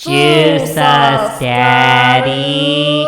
Juice us, Daddy.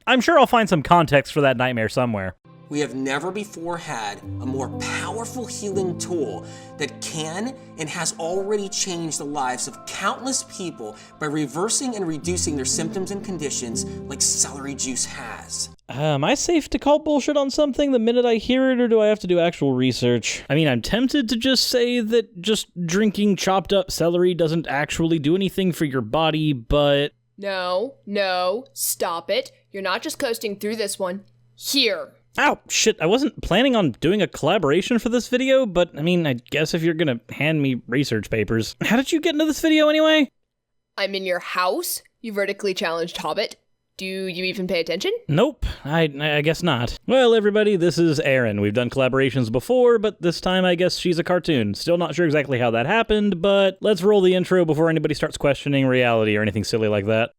I'm sure I'll find some context for that nightmare somewhere. We have never before had a more powerful healing tool that can and has already changed the lives of countless people by reversing and reducing their symptoms and conditions like celery juice has. Am I safe to call bullshit on something the minute I hear it, or do I have to do actual research? I mean, I'm tempted to just say that just drinking chopped up celery doesn't actually do anything for your body, but... No, stop it. You're not just coasting through this one. Here. Ow, shit, I wasn't planning on doing a collaboration for this video, but I mean, I guess if you're gonna hand me research papers. How did you get into this video anyway? I'm in your house, you vertically challenged hobbit. Do you even pay attention? Nope, I guess not. Well, everybody, this is Aerin. We've done collaborations before, but this time I guess she's a cartoon. Still not sure exactly how that happened, but let's roll the intro before anybody starts questioning reality or anything silly like that.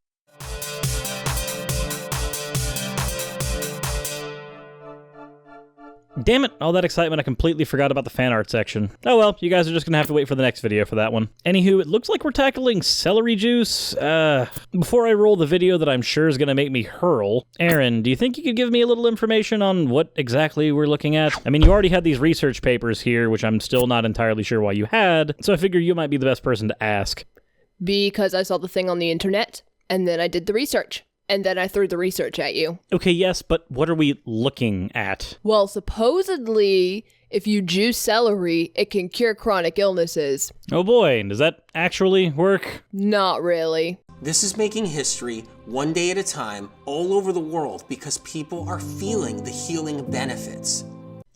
Damn it, all that excitement, I completely forgot about the fan art section. Oh well, you guys are just gonna have to wait for the next video for that one. Anywho, it looks like we're tackling celery juice. Before I roll the video that I'm sure is gonna make me hurl, Aerin, do you think you could give me a little information on what exactly we're looking at? I mean, you already had these research papers here, which I'm still not entirely sure why you had, so I figure you might be the best person to ask. Because I saw the thing on the internet, and then I did the research. And then I threw the research at you. Okay, yes, but what are we looking at? Well, supposedly, if you juice celery, it can cure chronic illnesses. Oh boy, does that actually work? Not really. This is making history one day at a time all over the world because people are feeling the healing benefits.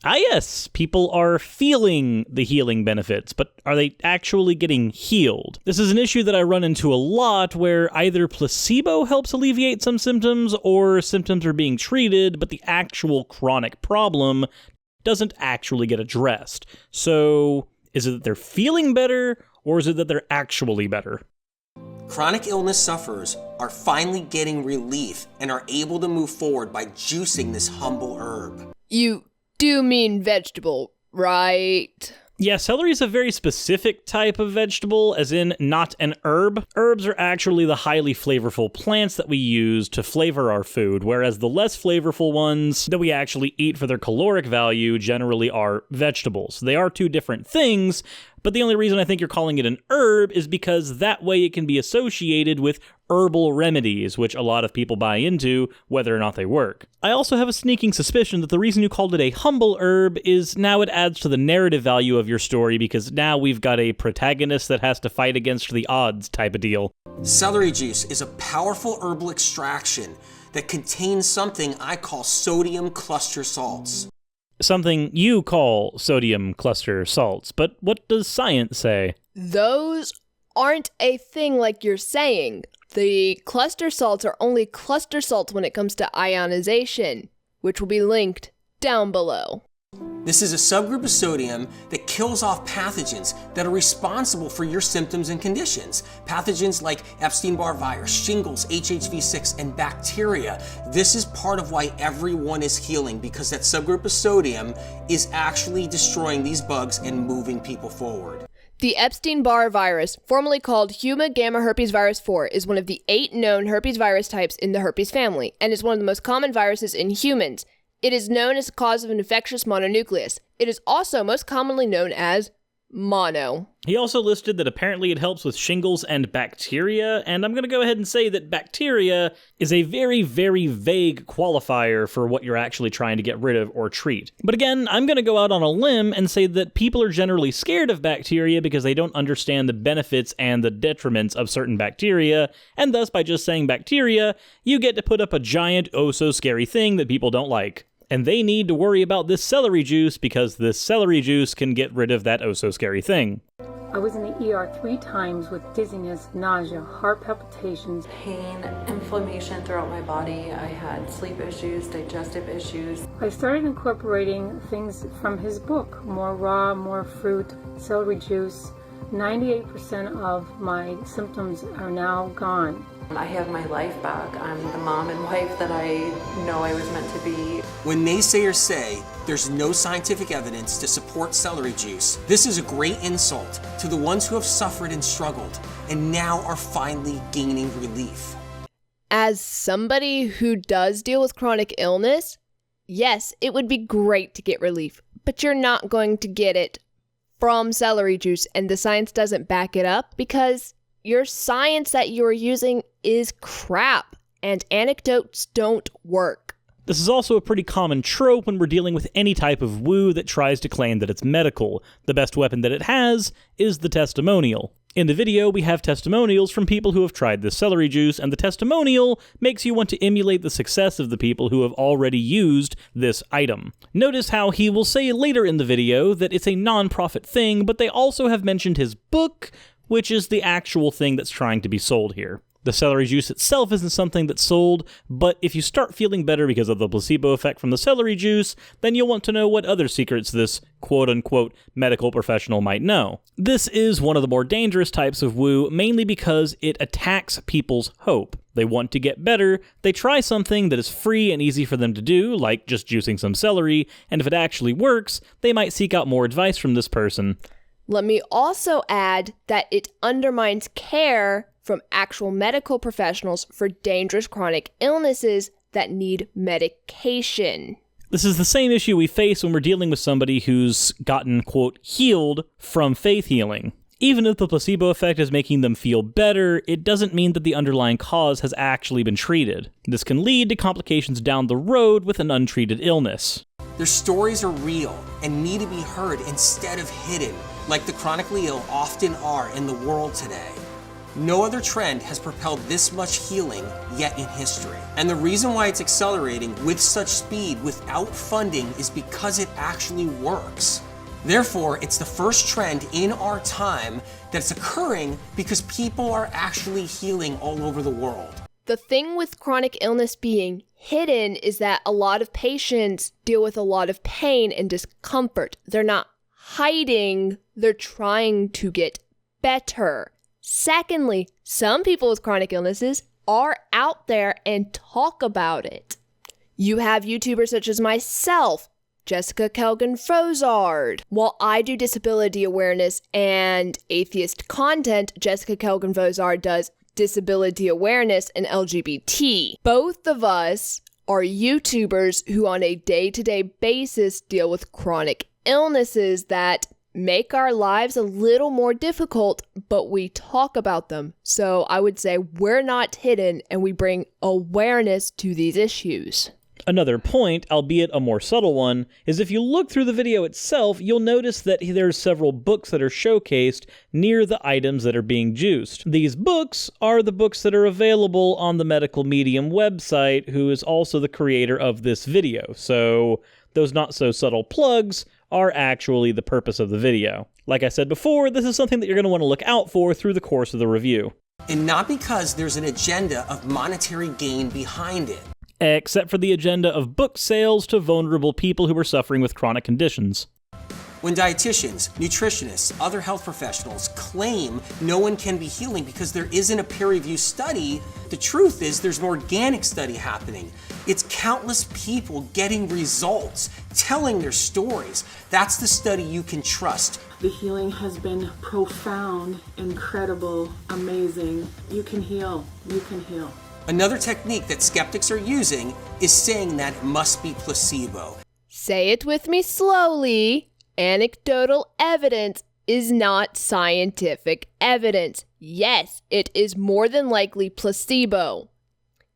Ah yes, people are feeling the healing benefits, but are they actually getting healed? This is an issue that I run into a lot where either placebo helps alleviate some symptoms or symptoms are being treated, but the actual chronic problem doesn't actually get addressed. So is it that they're feeling better or is it that they're actually better? Chronic illness sufferers are finally getting relief and are able to move forward by juicing this humble herb. You do mean vegetable, right? Yeah, celery is a very specific type of vegetable, as in not an herb. Herbs are actually the highly flavorful plants that we use to flavor our food, whereas the less flavorful ones that we actually eat for their caloric value generally are vegetables. They are two different things, but the only reason I think you're calling it an herb is because that way it can be associated with herbal remedies, which a lot of people buy into, whether or not they work. I also have a sneaking suspicion that the reason you called it a humble herb is now it adds to the narrative value of your story, because now we've got a protagonist that has to fight against the odds type of deal. Celery juice is a powerful herbal extraction that contains something I call sodium cluster salts. Something you call sodium cluster salts, but what does science say? Those aren't a thing like you're saying. The cluster salts are only cluster salts when it comes to ionization, which will be linked down below. This is a subgroup of sodium that kills off pathogens that are responsible for your symptoms and conditions. Pathogens like Epstein-Barr virus, shingles, HHV6, and bacteria. This is part of why everyone is healing, because that subgroup of sodium is actually destroying these bugs and moving people forward. The Epstein-Barr virus, formerly called human gamma herpes virus 4, is one of the 8 known herpes virus types in the herpes family, and is one of the most common viruses in humans. It is known as a cause of an infectious mononucleus. It is also most commonly known as mono. He also listed that apparently it helps with shingles and bacteria, and I'm going to go ahead and say that bacteria is a very, very vague qualifier for what you're actually trying to get rid of or treat. But again, I'm going to go out on a limb and say that people are generally scared of bacteria because they don't understand the benefits and the detriments of certain bacteria, and thus by just saying bacteria, you get to put up a giant oh-so-scary thing that people don't like. And they need to worry about this celery juice because this celery juice can get rid of that oh-so-scary thing. I was in the ER 3 times with dizziness, nausea, heart palpitations, pain, inflammation throughout my body. I had sleep issues, digestive issues. I started incorporating things from his book, more raw, more fruit, celery juice, 98% of my symptoms are now gone. I have my life back. I'm the mom and wife that I know I was meant to be. When naysayers say there's no scientific evidence to support celery juice, this is a great insult to the ones who have suffered and struggled and now are finally gaining relief. As somebody who does deal with chronic illness, yes, it would be great to get relief, but you're not going to get it from celery juice, and the science doesn't back it up because your science that you're using is crap, and anecdotes don't work. This is also a pretty common trope when we're dealing with any type of woo that tries to claim that it's medical. The best weapon that it has is the testimonial. In the video, we have testimonials from people who have tried this celery juice, and the testimonial makes you want to emulate the success of the people who have already used this item. Notice how he will say later in the video that it's a non-profit thing, but they also have mentioned his book, which is the actual thing that's trying to be sold here. The celery juice itself isn't something that's sold, but if you start feeling better because of the placebo effect from the celery juice, then you'll want to know what other secrets this quote-unquote medical professional might know. This is one of the more dangerous types of woo, mainly because it attacks people's hope. They want to get better, they try something that is free and easy for them to do, like just juicing some celery, and if it actually works, they might seek out more advice from this person. Let me also add that it undermines care from actual medical professionals for dangerous chronic illnesses that need medication. This is the same issue we face when we're dealing with somebody who's gotten, quote, healed from faith healing. Even if the placebo effect is making them feel better, it doesn't mean that the underlying cause has actually been treated. This can lead to complications down the road with an untreated illness. Their stories are real and need to be heard instead of hidden, like the chronically ill often are in the world today. No other trend has propelled this much healing yet in history. And the reason why it's accelerating with such speed without funding is because it actually works. Therefore, it's the first trend in our time that's occurring because people are actually healing all over the world. The thing with chronic illness being hidden is that a lot of patients deal with a lot of pain and discomfort. They're not hiding, they're trying to get better. Secondly, some people with chronic illnesses are out there and talk about it. You have YouTubers such as myself, Jessica Kelgan-Frozard. While I do disability awareness and atheist content, Jessica Kelgan-Frozard does disability awareness and LGBT. Both of us are YouTubers who on a day-to-day basis deal with chronic illnesses that make our lives a little more difficult, but we talk about them. So I would say we're not hidden and we bring awareness to these issues. Another point, albeit a more subtle one, is if you look through the video itself, you'll notice that there's several books that are showcased near the items that are being juiced. These books are the books that are available on the Medical Medium website, who is also the creator of this video. So those not so subtle plugs are actually the purpose of the video. Like I said before, this is something that you're going to want to look out for through the course of the review. And not because there's an agenda of monetary gain behind it. Except for the agenda of book sales to vulnerable people who are suffering with chronic conditions. When dietitians, nutritionists, other health professionals claim no one can be healing because there isn't a peer-reviewed study, the truth is there's an organic study happening. It's countless people getting results, telling their stories. That's the study you can trust. The healing has been profound, incredible, amazing. You can heal. You can heal. Another technique that skeptics are using is saying that it must be placebo. Say it with me slowly. Anecdotal evidence is not scientific evidence. Yes, it is more than likely placebo.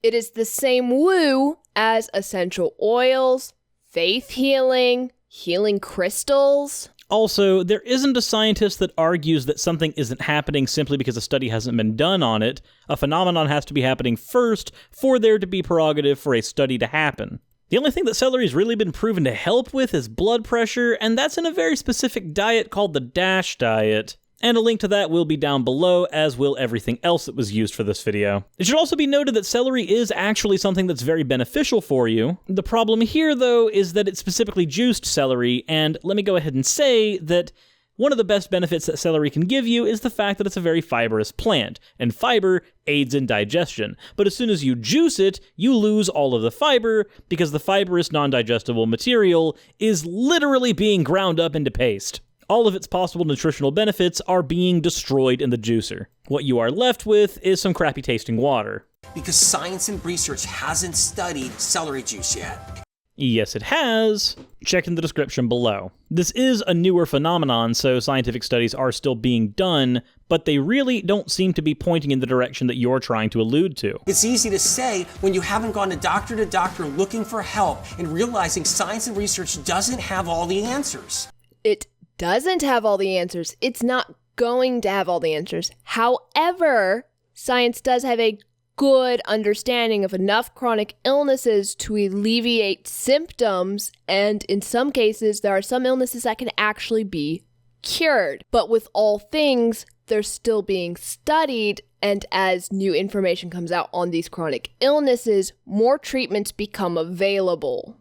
It is the same woo as essential oils, faith healing, healing crystals. Also, there isn't a scientist that argues that something isn't happening simply because a study hasn't been done on it. A phenomenon has to be happening first for there to be prerogative for a study to happen. The only thing that celery's really been proven to help with is blood pressure, and that's in a very specific diet called the DASH diet. And a link to that will be down below, as will everything else that was used for this video. It should also be noted that celery is actually something that's very beneficial for you. The problem here, though, is that it's specifically juiced celery, and let me go ahead and say that One of the best benefits that celery can give you is the fact that it's a very fibrous plant, and fiber aids in digestion. But as soon as you juice it, you lose all of the fiber, because the fibrous non-digestible material is literally being ground up into paste. All of its possible nutritional benefits are being destroyed in the juicer. What you are left with is some crappy tasting water. Because science and research hasn't studied celery juice yet. Yes, it has. Check in the description below. This is a newer phenomenon, so scientific studies are still being done, but they really don't seem to be pointing in the direction that you're trying to allude to. It's easy to say when you haven't gone to doctor looking for help and realizing science and research doesn't have all the answers. It doesn't have all the answers. It's not going to have all the answers. However, science does have a good understanding of enough chronic illnesses to alleviate symptoms, and in some cases, there are some illnesses that can actually be cured. But with all things, they're still being studied, and as new information comes out on these chronic illnesses, more treatments become available.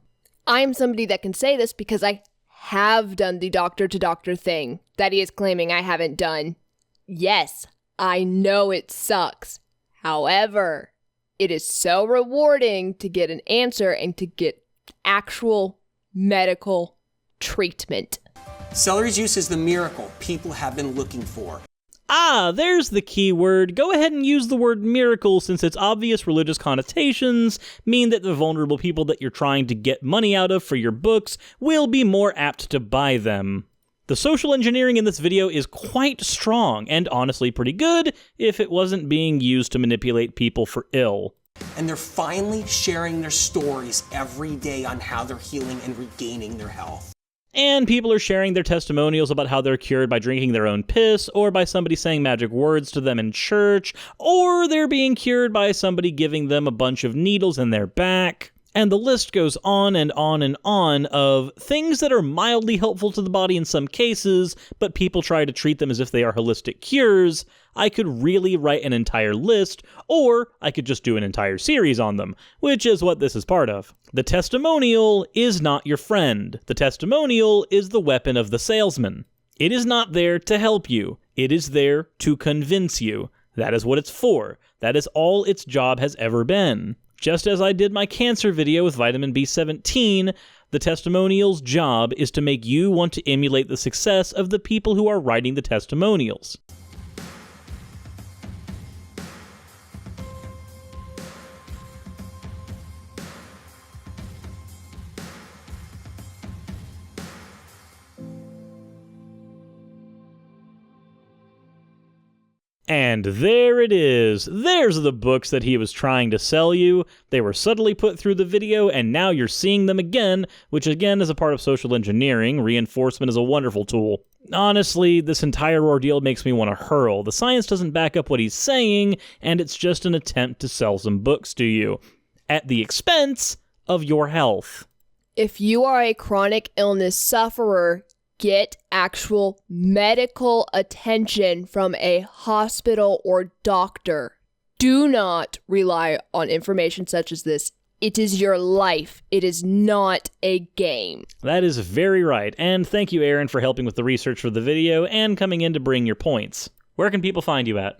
I'm somebody that can say this because I have done the doctor-to-doctor thing that he is claiming I haven't done. Yes, I know it sucks. However, it is so rewarding to get an answer and to get actual medical treatment. Celery juice is the miracle people have been looking for. Ah, there's the key word. Go ahead and use the word miracle, since its obvious religious connotations mean that the vulnerable people that you're trying to get money out of for your books will be more apt to buy them. The social engineering in this video is quite strong, and honestly pretty good if it wasn't being used to manipulate people for ill. And they're finally sharing their stories every day on how they're healing and regaining their health. And people are sharing their testimonials about how they're cured by drinking their own piss, or by somebody saying magic words to them in church, or they're being cured by somebody giving them a bunch of needles in their back. And the list goes on and on and on of things that are mildly helpful to the body in some cases, but people try to treat them as if they are holistic cures. I could really write an entire list, or I could just do an entire series on them, which is what this is part of. The testimonial is not your friend. The testimonial is the weapon of the salesman. It is not there to help you. It is there to convince you. That is what it's for. That is all its job has ever been. Just as I did my cancer video with vitamin B17, the testimonial's job is to make you want to emulate the success of the people who are writing the testimonials. And there it is. There's the books that he was trying to sell you. They were subtly put through the video, and now you're seeing them again, which again is a part of social engineering. Reinforcement is a wonderful tool. Honestly, this entire ordeal makes me want to hurl. The science doesn't back up what he's saying, and it's just an attempt to sell some books to you, at the expense of your health. If you are a chronic illness sufferer, get actual medical attention from a hospital or doctor. Do not rely on information such as this. It is your life. It is not a game. That is very right, and thank you, Aerin, for helping with the research for the video and coming in to bring your points. Where can people find you at?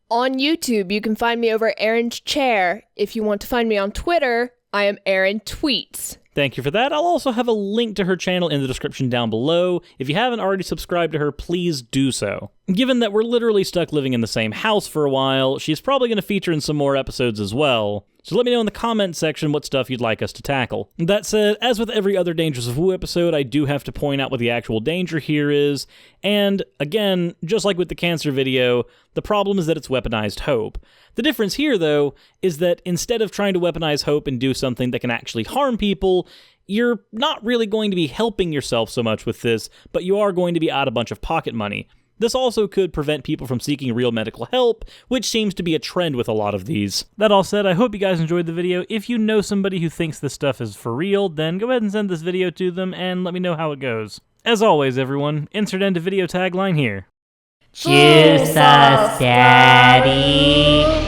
On YouTube, you can find me over at Aerin's Chair. If you want to find me on Twitter, I am Aerin Tweets. Thank you for that. I'll also have a link to her channel in the description down below. If you haven't already subscribed to her, please do so. Given that we're literally stuck living in the same house for a while, she's probably going to feature in some more episodes as well. So let me know in the comments section what stuff you'd like us to tackle. That said, as with every other Dangerous of Woo episode, I do have to point out what the actual danger here is. And again, just like with the cancer video, the problem is that it's weaponized hope. The difference here, though, is that instead of trying to weaponize hope and do something that can actually harm people, you're not really going to be helping yourself so much with this, but you are going to be out a bunch of pocket money. This also could prevent people from seeking real medical help, which seems to be a trend with a lot of these. That all said, I hope you guys enjoyed the video. If you know somebody who thinks this stuff is for real, then go ahead and send this video to them and let me know how it goes. As always, everyone, insert end of video tagline here. Juice us, Daddy.